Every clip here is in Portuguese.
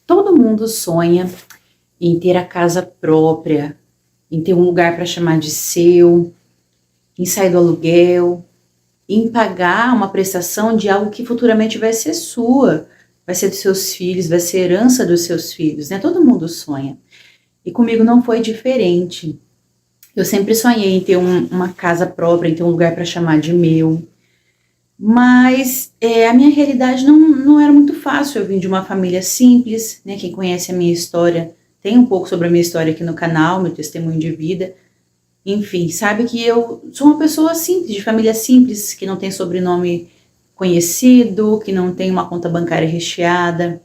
Todo mundo sonha em ter a casa própria, em ter um lugar para chamar de seu, em sair do aluguel, em pagar uma prestação de algo que futuramente vai ser sua, vai ser dos seus filhos, vai ser herança dos seus filhos, né? Todo mundo sonha. E comigo não foi diferente. Eu sempre sonhei em ter uma casa própria, em ter um lugar para chamar de meu. Mas a minha realidade não era muito fácil. Eu vim de uma família simples, né? Quem conhece a minha história tem um pouco sobre a minha história aqui no canal, meu testemunho de vida. Enfim, sabe que eu sou uma pessoa simples, de família simples, que não tem sobrenome conhecido, que não tem uma conta bancária recheada.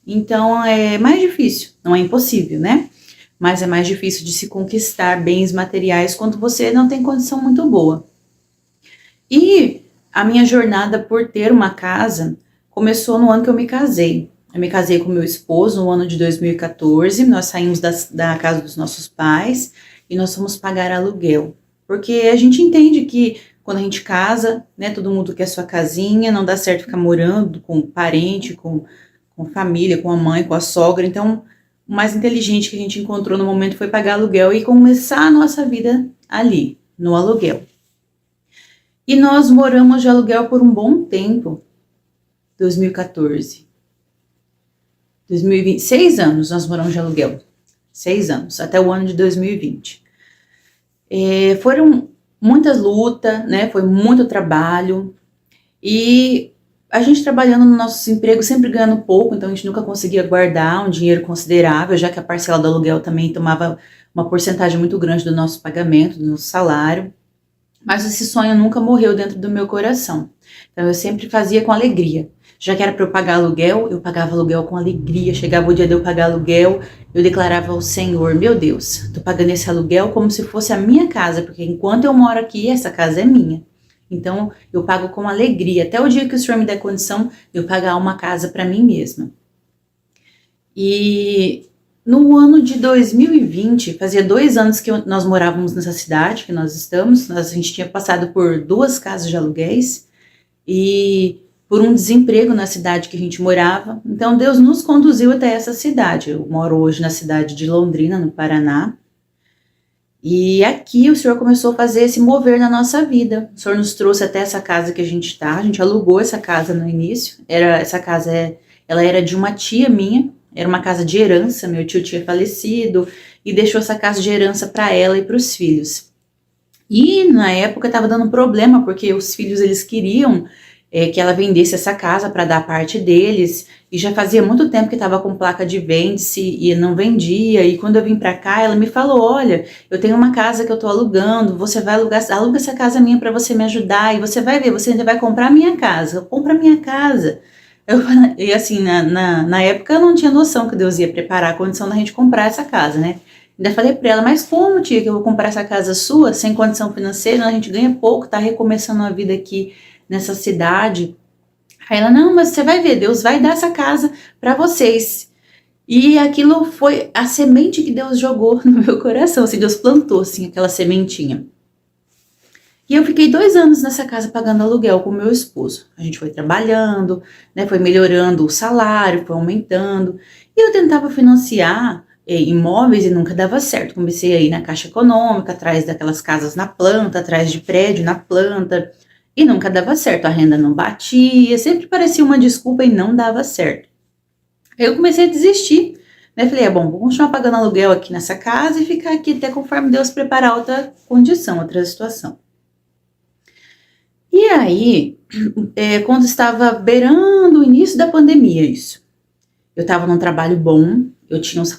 Então é mais difícil, não é impossível, né? Mas é mais difícil de se conquistar bens materiais quando você não tem condição muito boa. E a minha jornada por ter uma casa começou no ano que eu me casei. Eu me casei com meu esposo no ano de 2014, nós saímos da casa dos nossos pais e nós fomos pagar aluguel. Porque a gente entende que quando a gente casa, né, todo mundo quer sua casinha, não dá certo ficar morando com parente, com família, com a mãe, com a sogra. Então, o mais inteligente que a gente encontrou no momento foi pagar aluguel e começar a nossa vida ali, no aluguel. E nós moramos de aluguel por um bom tempo, 2014. 2020, 6 anos nós moramos de aluguel. 6 anos, até o ano de 2020. Foram muitas lutas, né? Foi muito trabalho. E a gente trabalhando no nosso emprego, sempre ganhando pouco, então a gente nunca conseguia guardar um dinheiro considerável, já que a parcela do aluguel também tomava uma porcentagem muito grande do nosso pagamento, do nosso salário. Mas esse sonho nunca morreu dentro do meu coração. Então eu sempre fazia com alegria. Já que era para eu pagar aluguel, eu pagava aluguel com alegria. Chegava o dia de eu pagar aluguel, eu declarava ao Senhor: meu Deus, tô pagando esse aluguel como se fosse a minha casa, porque enquanto eu moro aqui, essa casa é minha. Então eu pago com alegria, até o dia que o Senhor me der condição de eu pagar uma casa para mim mesma. E no ano de 2020, fazia 2 anos que nós morávamos nessa cidade que nós estamos. A gente tinha passado por 2 casas de aluguéis e por um desemprego na cidade que a gente morava. Então Deus nos conduziu até essa cidade. Eu moro hoje na cidade de Londrina, no Paraná. E aqui o Senhor começou a fazer esse mover na nossa vida. O Senhor nos trouxe até essa casa que a gente está. A gente alugou essa casa no início. Essa casa ela era de uma tia minha. Era uma casa de herança, meu tio tinha falecido e deixou essa casa de herança para ela e para os filhos. E na época estava dando problema, porque os filhos eles queriam que ela vendesse essa casa para dar parte deles, e já fazia muito tempo que estava com placa de vende-se e não vendia. E quando eu vim para cá, ela me falou: olha, eu tenho uma casa que eu estou alugando, você vai aluga essa casa minha para você me ajudar, e você vai ver, você ainda vai comprar a minha casa, compra a minha casa. E assim, na época eu não tinha noção que Deus ia preparar a condição da gente comprar essa casa, né? Ainda falei pra ela: mas como, tia, que eu vou comprar essa casa sua, sem condição financeira, a gente ganha pouco, tá recomeçando a vida aqui nessa cidade. Aí ela: não, mas você vai ver, Deus vai dar essa casa pra vocês. E aquilo foi a semente que Deus jogou no meu coração, assim, Deus plantou, assim, aquela sementinha. E eu fiquei 2 anos nessa casa pagando aluguel com o meu esposo. A gente foi trabalhando, né, foi melhorando o salário, foi aumentando. E eu tentava financiar imóveis e nunca dava certo. Comecei a ir na Caixa Econômica, atrás daquelas casas na planta, atrás de prédio na planta. E nunca dava certo, a renda não batia, sempre parecia uma desculpa e não dava certo. Aí eu comecei a desistir, né? Falei: bom, vou continuar pagando aluguel aqui nessa casa e ficar aqui até conforme Deus preparar outra condição, outra situação. E aí, quando estava beirando o início da pandemia, isso. Eu estava num trabalho bom,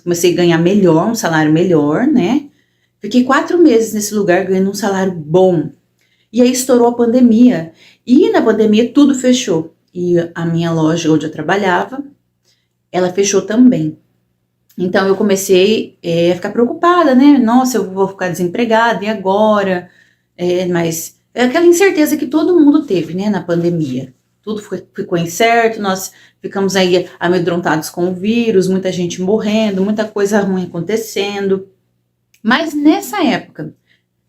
comecei a ganhar melhor, um salário melhor, né? Fiquei 4 meses nesse lugar ganhando um salário bom. E aí estourou a pandemia. E na pandemia tudo fechou. E a minha loja onde eu trabalhava, ela fechou também. Então eu comecei a ficar preocupada, né? Nossa, eu vou ficar desempregada, e agora? Mas é aquela incerteza que todo mundo teve, né, na pandemia. Tudo ficou incerto, nós ficamos aí amedrontados com o vírus, muita gente morrendo, muita coisa ruim acontecendo. Mas nessa época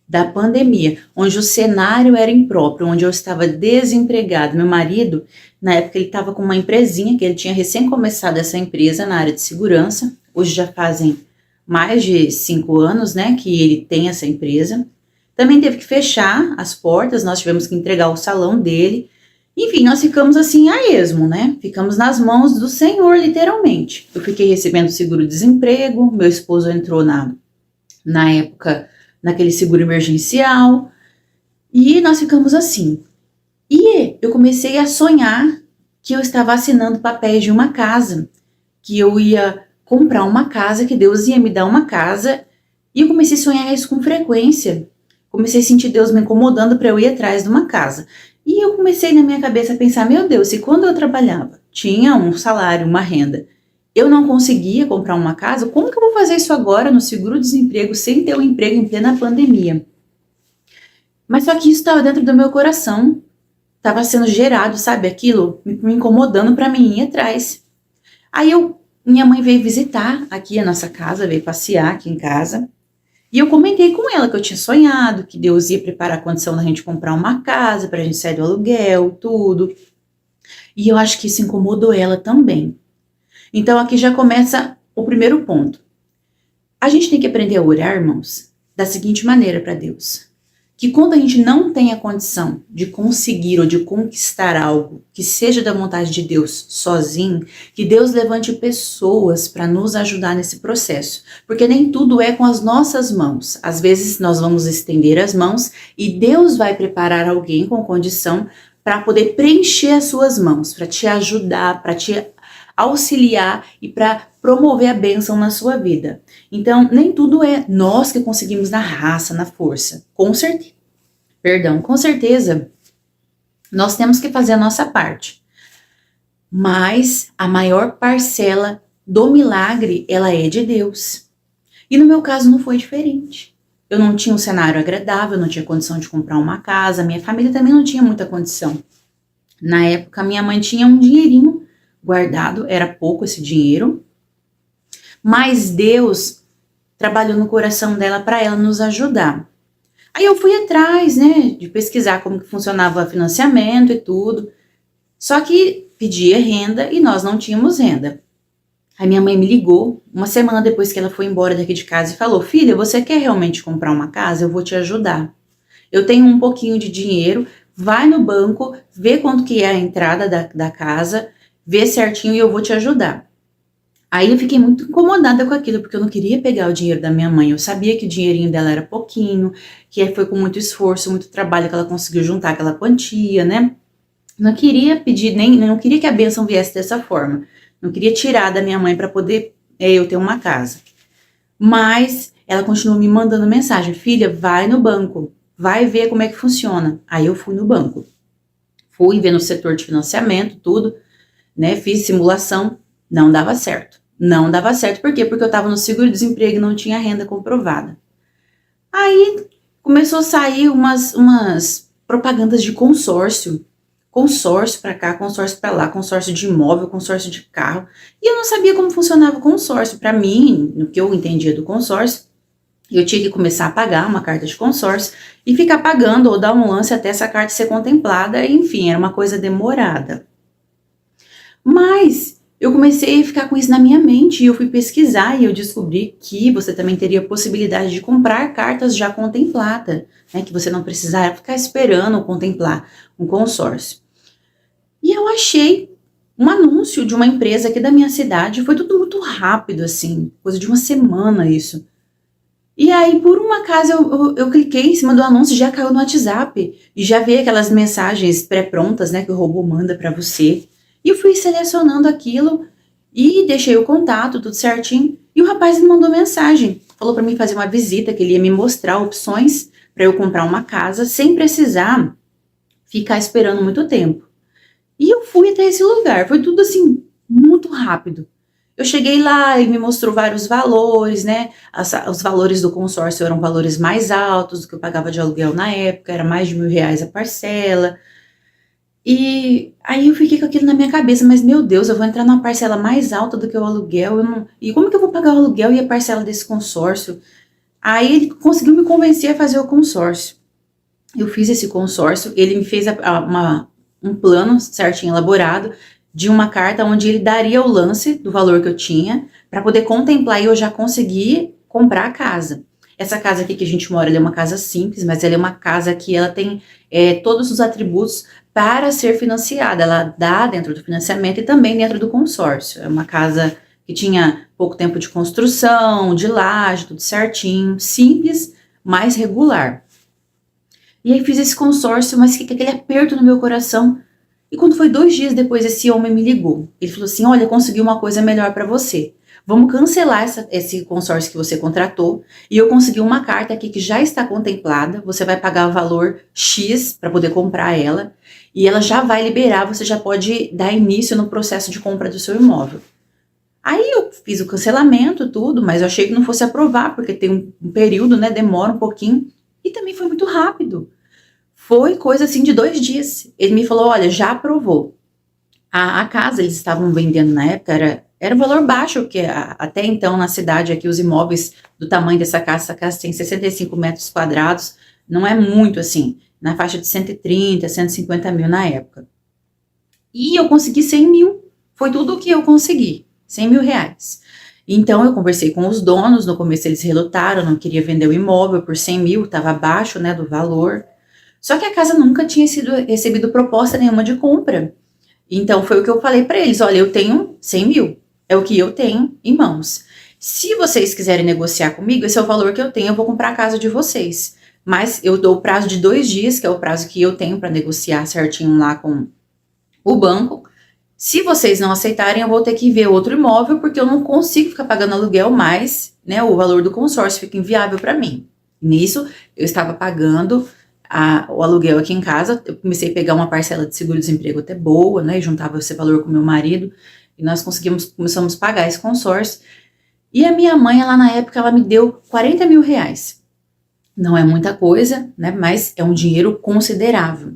da pandemia, onde o cenário era impróprio, onde eu estava desempregado. Meu marido, na época, ele estava com uma empresinha, que ele tinha recém começado essa empresa na área de segurança. Hoje já fazem mais de 5 anos, né, que ele tem essa empresa. Também teve que fechar as portas, nós tivemos que entregar o salão dele. Enfim, nós ficamos assim a esmo, né? Ficamos nas mãos do Senhor, literalmente. Eu fiquei recebendo seguro-desemprego, meu esposo entrou na época naquele seguro emergencial, e nós ficamos assim. E eu comecei a sonhar que eu estava assinando papéis de uma casa, que eu ia comprar uma casa, que Deus ia me dar uma casa, e eu comecei a sonhar isso com frequência. Comecei a sentir Deus me incomodando para eu ir atrás de uma casa. E eu comecei na minha cabeça a pensar, meu Deus, se quando eu trabalhava, tinha um salário, uma renda, eu não conseguia comprar uma casa, como que eu vou fazer isso agora no seguro-desemprego, sem ter um emprego em plena pandemia? Mas só que isso estava dentro do meu coração, estava sendo gerado, sabe, aquilo me incomodando para mim ir atrás. Aí minha mãe veio visitar aqui a nossa casa, veio passear aqui em casa, e eu comentei com ela que eu tinha sonhado, que Deus ia preparar a condição da gente comprar uma casa, para a gente sair do aluguel, tudo. E eu acho que isso incomodou ela também. Então aqui já começa o primeiro ponto. A gente tem que aprender a orar, irmãos, da seguinte maneira para Deus. Que quando a gente não tem a condição de conseguir ou de conquistar algo que seja da vontade de Deus sozinho, que Deus levante pessoas para nos ajudar nesse processo. Porque nem tudo é com as nossas mãos. Às vezes nós vamos estender as mãos e Deus vai preparar alguém com condição para poder preencher as suas mãos, para te ajudar, para te auxiliar e para promover a bênção na sua vida. Então, nem tudo é nós que conseguimos na raça, na força. Com certeza, nós temos que fazer a nossa parte. Mas a maior parcela do milagre, ela é de Deus. E no meu caso não foi diferente. Eu não tinha um cenário agradável, não tinha condição de comprar uma casa, minha família também não tinha muita condição. Na época, minha mãe tinha um dinheirinho guardado, era pouco esse dinheiro, mas Deus trabalhou no coração dela para ela nos ajudar. Aí eu fui atrás, né, de pesquisar como que funcionava o financiamento e tudo, só que pedia renda e nós não tínhamos renda. Aí minha mãe me ligou, uma semana depois que ela foi embora daqui de casa e falou, filha, você quer realmente comprar uma casa? Eu vou te ajudar. Eu tenho um pouquinho de dinheiro, vai no banco, vê quanto que é a entrada da casa, vê certinho e eu vou te ajudar. Aí eu fiquei muito incomodada com aquilo, porque eu não queria pegar o dinheiro da minha mãe. Eu sabia que o dinheirinho dela era pouquinho, que foi com muito esforço, muito trabalho que ela conseguiu juntar aquela quantia, né? Não queria pedir, não queria que a bênção viesse dessa forma. Não queria tirar da minha mãe para poder eu ter uma casa. Mas ela continuou me mandando mensagem, filha, vai no banco, vai ver como é que funciona. Aí eu fui no banco. Fui ver no setor de financiamento, tudo, né? Fiz simulação, não dava certo. Não dava certo, por quê? Porque eu estava no seguro-desemprego e não tinha renda comprovada. Aí começou a sair umas propagandas de consórcio. Consórcio para cá, consórcio para lá, consórcio de imóvel, consórcio de carro. E eu não sabia como funcionava o consórcio. Para mim, no que eu entendia do consórcio, eu tinha que começar a pagar uma carta de consórcio e ficar pagando ou dar um lance até essa carta ser contemplada. Enfim, era uma coisa demorada. Mas eu comecei a ficar com isso na minha mente e eu fui pesquisar e eu descobri que você também teria a possibilidade de comprar cartas já contempladas, né, que você não precisava ficar esperando contemplar um consórcio. E eu achei um anúncio de uma empresa aqui da minha cidade, foi tudo muito rápido assim, coisa de uma semana isso. E aí, por um acaso, eu cliquei em cima do anúncio e já caiu no WhatsApp e já veio aquelas mensagens pré-prontas, né, que o robô manda para você. E eu fui selecionando aquilo e deixei o contato, tudo certinho. E o rapaz me mandou mensagem. Falou para mim fazer uma visita, que ele ia me mostrar opções para eu comprar uma casa sem precisar ficar esperando muito tempo. E eu fui até esse lugar. Foi tudo assim, muito rápido. Eu cheguei lá, ele me mostrou vários valores, né? Os valores do consórcio eram valores mais altos do que eu pagava de aluguel na época. Era mais de R$ 1.000 a parcela. E aí eu fiquei com aquilo na minha cabeça, mas meu Deus, eu vou entrar numa parcela mais alta do que o aluguel, e como que eu vou pagar o aluguel e a parcela desse consórcio? Aí ele conseguiu me convencer a fazer o consórcio. Eu fiz esse consórcio, ele me fez um plano certinho elaborado de uma carta onde ele daria o lance do valor que eu tinha para poder contemplar e eu já conseguir comprar a casa. Essa casa aqui que a gente mora, ela é uma casa simples, mas ela é uma casa que ela tem todos os atributos para ser financiada. Ela dá dentro do financiamento e também dentro do consórcio. É uma casa que tinha pouco tempo de construção, de laje, tudo certinho, simples, mas regular. E aí fiz esse consórcio, mas fica aquele aperto no meu coração. E quando foi 2 dias depois, esse homem me ligou. Ele falou assim, olha, consegui uma coisa melhor para você. Vamos cancelar esse consórcio que você contratou e eu consegui uma carta aqui que já está contemplada, você vai pagar o valor X para poder comprar ela e ela já vai liberar, você já pode dar início no processo de compra do seu imóvel. Aí eu fiz o cancelamento, tudo, mas eu achei que não fosse aprovar, porque tem um período, né, demora um pouquinho e também foi muito rápido. Foi coisa assim de 2 dias. Ele me falou, olha, já aprovou. A casa eles estavam vendendo na época, era um valor baixo, porque até então na cidade aqui os imóveis do tamanho dessa casa tem 65 metros quadrados, não é muito assim, na faixa de 130, 150 mil na época. E eu consegui 100 mil, foi tudo o que eu consegui, 100 mil reais. Então eu conversei com os donos, no começo eles relutaram, não queria vender o imóvel por 100 mil, estava abaixo, né, do valor. Só que a casa nunca tinha recebido proposta nenhuma de compra. Então foi o que eu falei para eles, olha, eu tenho 100 mil, é o que eu tenho em mãos. Se vocês quiserem negociar comigo, esse é o valor que eu tenho, eu vou comprar a casa de vocês. Mas eu dou o prazo de 2 dias, que é o prazo que eu tenho para negociar certinho lá com o banco. Se vocês não aceitarem, eu vou ter que ver outro imóvel, porque eu não consigo ficar pagando aluguel mais, né? O valor do consórcio fica inviável para mim. Nisso, eu estava pagando o aluguel aqui em casa, eu comecei a pegar uma parcela de seguro-desemprego até boa, né, e juntava esse valor com meu marido, e nós começamos a pagar esse consórcio, e a minha mãe, ela na época, ela me deu 40 mil reais, não é muita coisa, né, mas é um dinheiro considerável,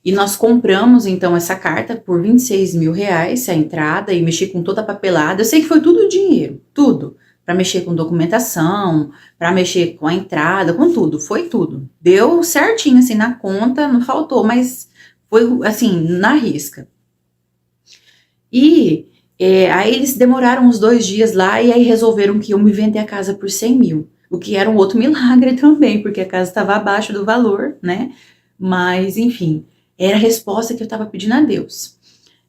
e nós compramos, então, essa carta por 26 mil reais, a entrada, e mexi com toda a papelada, eu sei que foi tudo dinheiro, tudo, para mexer com documentação, para mexer com a entrada, com tudo, foi tudo. Deu certinho, assim, na conta, não faltou, mas foi, assim, na risca. E aí eles demoraram uns 2 dias lá e aí resolveram que iam me vender a casa por 100 mil, o que era um outro milagre também, porque a casa estava abaixo do valor, né? Mas, enfim, era a resposta que eu estava pedindo a Deus.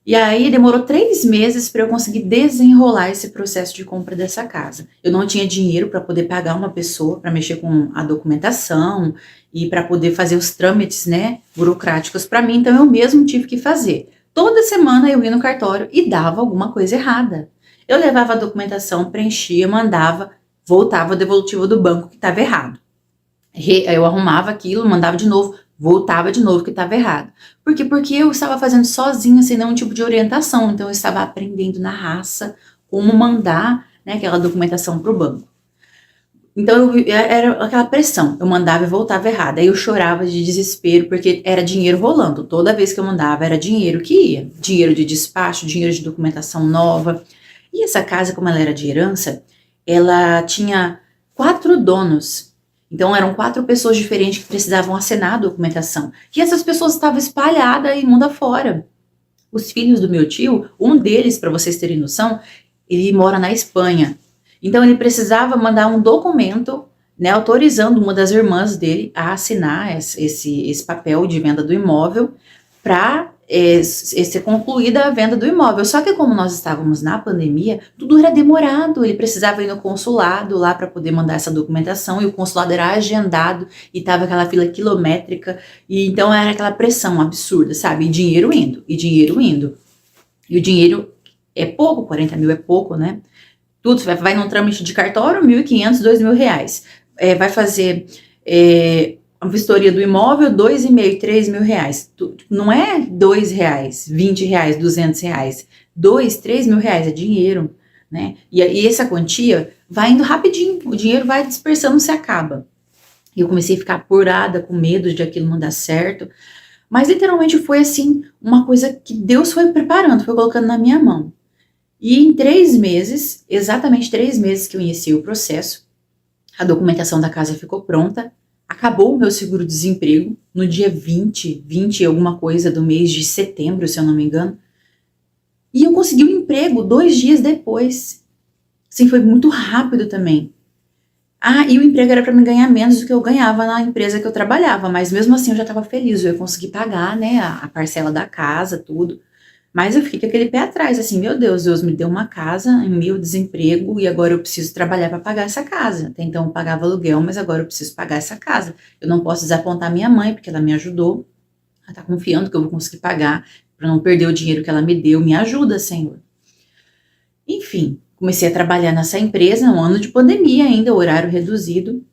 E aí demorou 3 meses para eu conseguir desenrolar esse processo de compra dessa casa. Eu não tinha dinheiro para poder pagar uma pessoa para mexer com a documentação e para poder fazer os trâmites, né, burocráticos para mim, então eu mesmo tive que fazer. Toda semana eu ia no cartório e dava alguma coisa errada. Eu levava a documentação, preenchia, mandava, voltava a devolutiva do banco que estava errado. Eu arrumava aquilo, mandava de novo, voltava de novo que estava errado. Por quê? Porque eu estava fazendo sozinha, sem nenhum tipo de orientação. Então, eu estava aprendendo na raça como mandar, né, aquela documentação para o banco. Então, era aquela pressão. Eu mandava e voltava errado. Aí eu chorava de desespero, porque era dinheiro rolando. Toda vez que eu mandava, era dinheiro que ia. Dinheiro de despacho, dinheiro de documentação nova. E essa casa, como ela era de herança, ela tinha 4 donos. Então, eram 4 pessoas diferentes que precisavam assinar a documentação. E essas pessoas estavam espalhadas em mundo afora. Os filhos do meu tio, um deles, para vocês terem noção, ele mora na Espanha. Então, ele precisava mandar um documento, né, autorizando uma das irmãs dele a assinar esse papel de venda do imóvel para ser concluída a venda do imóvel. Só que como nós estávamos na pandemia, tudo era demorado, ele precisava ir no consulado lá para poder mandar essa documentação, e o consulado era agendado, e tava aquela fila quilométrica, e então era aquela pressão absurda, sabe, e dinheiro indo, e dinheiro indo, e o dinheiro é pouco, 40 mil é pouco, né, tudo, vai num trâmite de cartório, 1.500, 2.000 reais, vai fazer a vistoria do imóvel, 2.500, 3.000 reais. Não é 2 reais, 20 reais, 200 reais. 2, 3.000 reais é dinheiro, né? E essa quantia vai indo rapidinho, o dinheiro vai dispersando, se acaba. E eu comecei a ficar apurada, com medo de aquilo não dar certo. Mas literalmente foi assim, uma coisa que Deus foi preparando, foi colocando na minha mão. E em 3 meses, exatamente 3 meses que eu iniciei o processo, A documentação da casa ficou pronta, acabou o meu seguro-desemprego no dia 20 alguma coisa do mês de setembro, se eu não me engano, e eu consegui um emprego 2 dias depois. Assim, foi muito rápido também. E o emprego era para me ganhar menos do que eu ganhava na empresa que eu trabalhava, mas mesmo assim eu já estava feliz, eu ia conseguir pagar, né, a parcela da casa, tudo. Mas eu fiquei com aquele pé atrás, assim, meu Deus, Deus me deu uma casa em meio desemprego e agora eu preciso trabalhar para pagar essa casa. Até então eu pagava aluguel, mas agora eu preciso pagar essa casa. Eu não posso desapontar minha mãe, porque ela me ajudou, ela tá confiando que eu vou conseguir pagar, para não perder o dinheiro que ela me deu. Me ajuda, Senhor. Enfim, comecei a trabalhar nessa empresa, um ano de pandemia ainda, horário reduzido.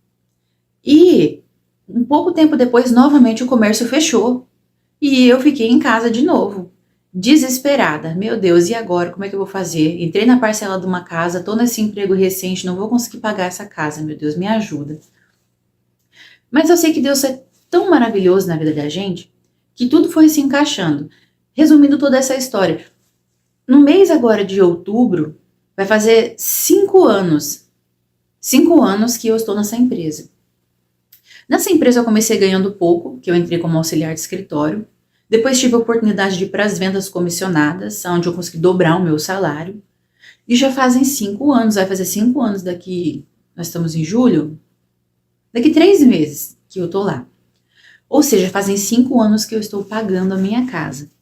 E um pouco tempo depois, novamente o comércio fechou. E eu fiquei em casa de novo, desesperada. Meu Deus, e agora? Como é que eu vou fazer? Entrei na parcela de uma casa, tô nesse emprego recente, não vou conseguir pagar essa casa. Meu Deus, me ajuda. Mas eu sei que Deus é tão maravilhoso na vida da gente, que tudo foi se encaixando. Resumindo toda essa história, no mês agora de outubro, vai fazer 5 anos. 5 anos que eu estou nessa empresa. Nessa empresa eu comecei ganhando pouco, que eu entrei como auxiliar de escritório. Depois tive a oportunidade de ir para as vendas comissionadas, onde eu consegui dobrar o meu salário. E já fazem 5 anos, vai fazer 5 anos daqui, nós estamos em julho, daqui 3 meses que eu tô lá. Ou seja, fazem 5 anos que eu estou pagando a minha casa.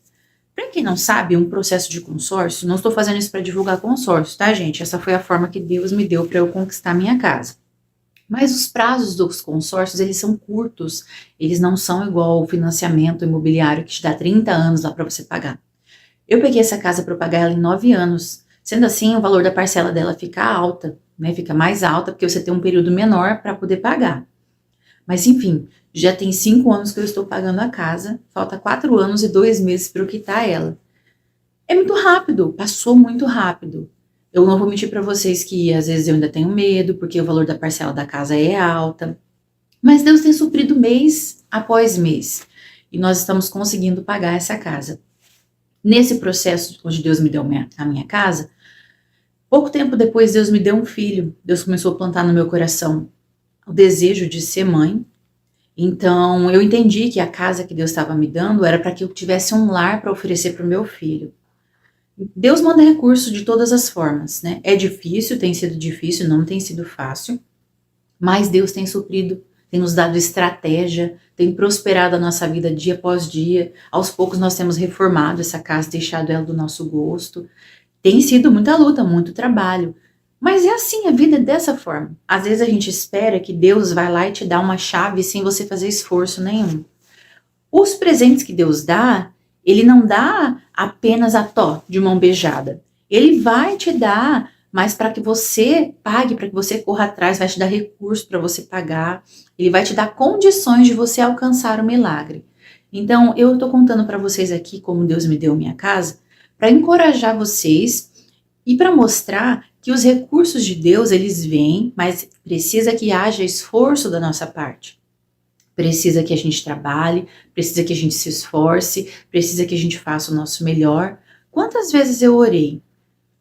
Para quem não sabe, um processo de consórcio, não estou fazendo isso para divulgar consórcio, tá, gente? Essa foi a forma que Deus me deu para eu conquistar a minha casa. Mas os prazos dos consórcios, eles são curtos, eles não são igual o financiamento imobiliário que te dá 30 anos lá para você pagar. Eu peguei essa casa para pagar ela em 9 anos, sendo assim o valor da parcela dela fica alta, né? Fica mais alta porque você tem um período menor para poder pagar. Mas enfim, já tem 5 anos que eu estou pagando a casa, falta 4 anos e 2 meses para eu quitar ela. É muito rápido, passou muito rápido. Eu não vou mentir para vocês que às vezes eu ainda tenho medo, porque o valor da parcela da casa é alta. Mas Deus tem suprido mês após mês. E nós estamos conseguindo pagar essa casa. Nesse processo onde Deus me deu a minha casa, pouco tempo depois Deus me deu um filho. Deus começou a plantar no meu coração o desejo de ser mãe. Então eu entendi que a casa que Deus estava me dando era para que eu tivesse um lar para oferecer para o meu filho. Deus manda recurso de todas as formas, né? É difícil, tem sido difícil, não tem sido fácil, mas Deus tem suprido, tem nos dado estratégia, tem prosperado a nossa vida dia após dia. Aos poucos nós temos reformado essa casa, deixado ela do nosso gosto. Tem sido muita luta, muito trabalho, mas é assim, a vida é dessa forma. Às vezes a gente espera que Deus vai lá e te dá uma chave sem você fazer esforço nenhum. Os presentes que Deus dá, Ele não dá apenas a de mão beijada. Ele vai te dar, mas para que você pague, para que você corra atrás, vai te dar recurso para você pagar. Ele vai te dar condições de você alcançar o milagre. Então, eu estou contando para vocês aqui como Deus me deu minha casa, para encorajar vocês e para mostrar que os recursos de Deus, eles vêm, mas precisa que haja esforço da nossa parte. Precisa que a gente trabalhe, precisa que a gente se esforce, precisa que a gente faça o nosso melhor. Quantas vezes eu orei?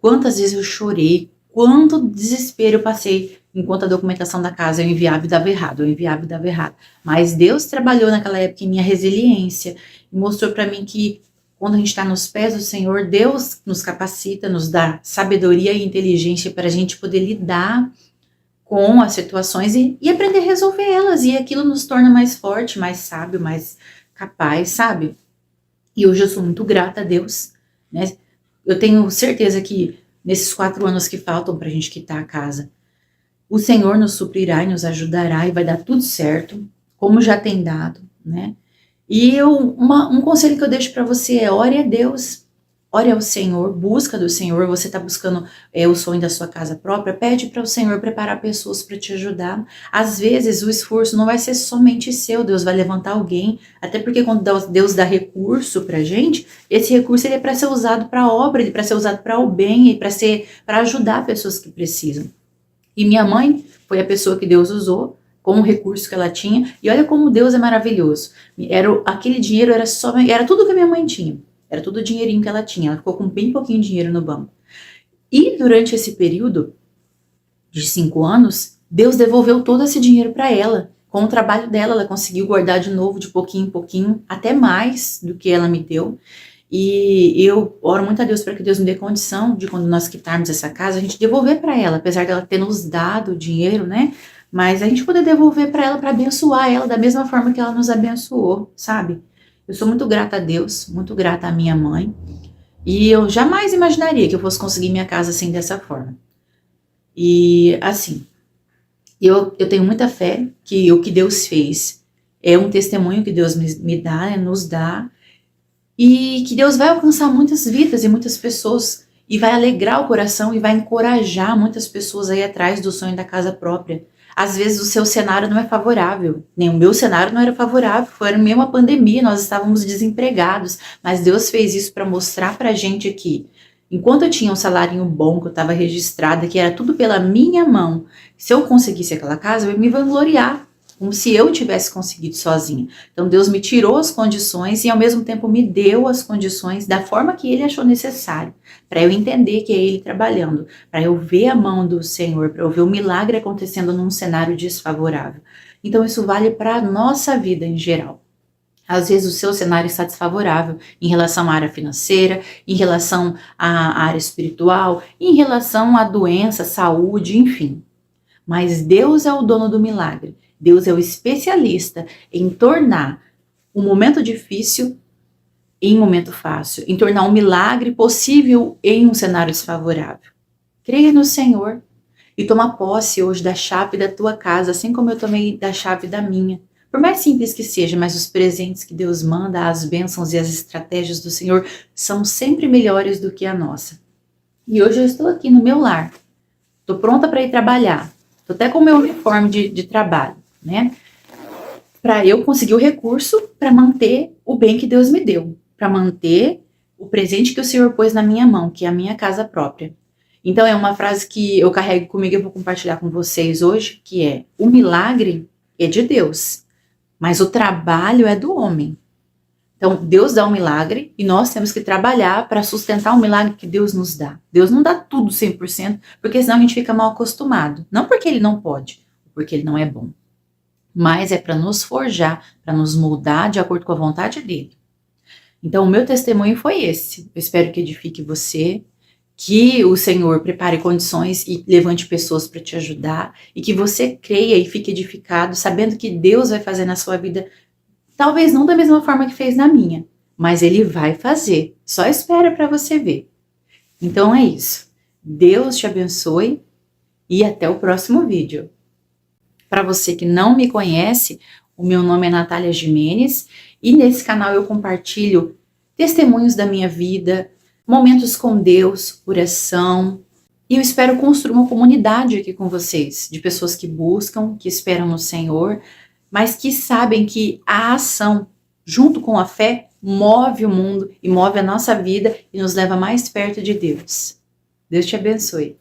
Quantas vezes eu chorei? Quanto desespero eu passei enquanto a documentação da casa eu enviava e dava errado, eu enviava e dava errado. Mas Deus trabalhou naquela época em minha resiliência e mostrou para mim que quando a gente está nos pés do Senhor, Deus nos capacita, nos dá sabedoria e inteligência para a gente poder lidar com as situações e aprender a resolver elas, e aquilo nos torna mais forte, mais sábio, mais capaz, sabe? E hoje eu sou muito grata a Deus, né? Eu tenho certeza que nesses 4 anos que faltam pra gente quitar a casa, o Senhor nos suprirá e nos ajudará e vai dar tudo certo, como já tem dado, né? E um conselho que eu deixo pra você é: ore a Deus. Ore ao Senhor, busca do Senhor. Você está buscando o sonho da sua casa própria, pede para o Senhor preparar pessoas para te ajudar. Às vezes o esforço não vai ser somente seu, Deus vai levantar alguém, até porque quando Deus dá recurso para gente, esse recurso ele é para ser usado para a obra, ele é para ser usado para o bem, e para ajudar pessoas que precisam. E minha mãe foi a pessoa que Deus usou com o recurso que ela tinha, e olha como Deus é maravilhoso. Aquele dinheiro era tudo que a minha mãe tinha. Era tudo o dinheirinho que ela tinha. Ela ficou com bem pouquinho dinheiro no banco. E durante esse período de 5 anos, Deus devolveu todo esse dinheiro para ela. Com o trabalho dela, ela conseguiu guardar de novo, de pouquinho em pouquinho, até mais do que ela me deu. E eu oro muito a Deus para que Deus me dê condição de, quando nós quitarmos essa casa, a gente devolver para ela, apesar dela ter nos dado o dinheiro, né? Mas a gente poder devolver para ela, para abençoar ela da mesma forma que ela nos abençoou, sabe? Eu sou muito grata a Deus, muito grata à minha mãe. E eu jamais imaginaria que eu fosse conseguir minha casa assim, dessa forma. E assim, eu tenho muita fé que o que Deus fez é um testemunho que Deus me dá, né, nos dá, e que Deus vai alcançar muitas vidas e muitas pessoas, e vai alegrar o coração e vai encorajar muitas pessoas aí atrás do sonho da casa própria. Às vezes o seu cenário não é favorável, nem o meu cenário não era favorável, foi mesmo a pandemia, nós estávamos desempregados, mas Deus fez isso para mostrar para a gente aqui. Enquanto eu tinha um salário bom, que eu estava registrada, que era tudo pela minha mão, se eu conseguisse aquela casa, eu ia me vangloriar, como se eu tivesse conseguido sozinha. Então Deus me tirou as condições e ao mesmo tempo me deu as condições da forma que Ele achou necessário, para eu entender que é Ele trabalhando, para eu ver a mão do Senhor, para eu ver o milagre acontecendo num cenário desfavorável. Então isso vale para a nossa vida em geral. Às vezes o seu cenário está desfavorável em relação à área financeira, em relação à área espiritual, em relação à doença, saúde, enfim. Mas Deus é o dono do milagre. Deus é o especialista em tornar um momento difícil em um momento fácil, em tornar um milagre possível em um cenário desfavorável. Creia no Senhor e toma posse hoje da chave da tua casa, assim como eu tomei da chave da minha. Por mais simples que seja, mas os presentes que Deus manda, as bênçãos e as estratégias do Senhor são sempre melhores do que a nossa. E hoje eu estou aqui no meu lar. Estou pronta para ir trabalhar. Estou até com o meu uniforme de trabalho, né? Para eu conseguir o recurso para manter o bem que Deus me deu. Para manter o presente que o Senhor pôs na minha mão, que é a minha casa própria. Então é uma frase que eu carrego comigo e eu vou compartilhar com vocês hoje, que é: o milagre é de Deus, mas o trabalho é do homem. Então, Deus dá um milagre e nós temos que trabalhar para sustentar o milagre que Deus nos dá. Deus não dá tudo 100%, porque senão a gente fica mal acostumado. Não porque Ele não pode, porque Ele não é bom. Mas é para nos forjar, para nos moldar de acordo com a vontade dEle. Então, o meu testemunho foi esse. Eu espero que edifique você, que o Senhor prepare condições e levante pessoas para te ajudar, e que você creia e fique edificado, sabendo que Deus vai fazer na sua vida. Talvez não da mesma forma que fez na minha, mas Ele vai fazer. Só espera para você ver. Então é isso. Deus te abençoe e até o próximo vídeo. Para você que não me conhece, o meu nome é Natália Gimenez e nesse canal eu compartilho testemunhos da minha vida, momentos com Deus, oração. E eu espero construir uma comunidade aqui com vocês, de pessoas que buscam, que esperam no Senhor, mas que sabem que a ação, junto com a fé, move o mundo e move a nossa vida e nos leva mais perto de Deus. Deus te abençoe.